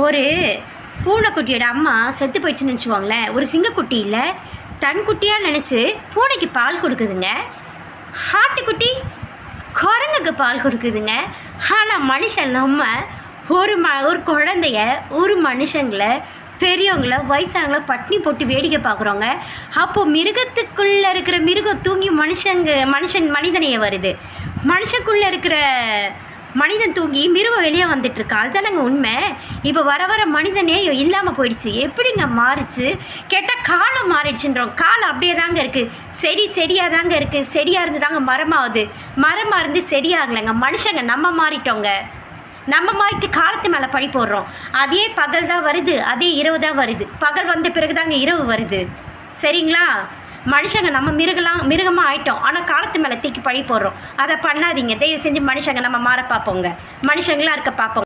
ஒரு பூனைக்குட்டியோட அம்மா செத்து போயிடுச்சுன்னு நினச்சிக்கோங்களேன். ஒரு சிங்கக்குட்டி இல்லை, தன் குட்டியாக நினச்சி பூனைக்கு பால் கொடுக்குதுங்க. ஆட்டுக்குட்டி குரங்குக்கு பால் கொடுக்குதுங்க. ஆனால் மனுஷன் நம்ம ஒரு குழந்தைய, ஒரு மனுஷங்களை, பெரியவங்கள, வயசானவங்கள பட்டினி போட்டு வேடிக்கை பார்க்குறோங்க. அப்போது மிருகத்துக்குள்ளே இருக்கிற மிருகம் தூங்கி மனிதனையே வருது. மனுஷனுக்குள்ளே இருக்கிற மனிதன் தூங்கி மிருகம் வெளியே வந்துட்டுருக்கான். அதுதானங்க உண்மை. இப்போ வர வர மனிதனே இல்லாமல் போயிடுச்சு. எப்படிங்க மாறிச்சு கேட்டால் காலம் மாறிடுச்சுன்றோம். காலம் அப்படியே தாங்க இருக்குது. செடியாக தாங்க இருக்குது. செடியாக இருந்து தாங்க மரமாகுது. மரமாக இருந்து செடியாகலைங்க. மனுஷங்க நம்ம மாறிட்டோங்க. நம்ம மாறிட்டு காலத்து மேலே பழி போடுறோம். அதே பகல் தான் வருது, அதே இரவு தான் வருது. பகல் வந்த பிறகு தாங்க இரவு வருது. சரிங்களா? மனுஷங்க நம்ம மிருகமாக ஆயிட்டோம். ஆனால் காலத்து மேலே தூக்கி பழி போடுறோம். அதை பண்ணாதீங்க தயவு செஞ்சு. மனுஷங்க நம்ம மாற பார்ப்போங்க. மனுஷங்களாக இருக்க பார்ப்போம்.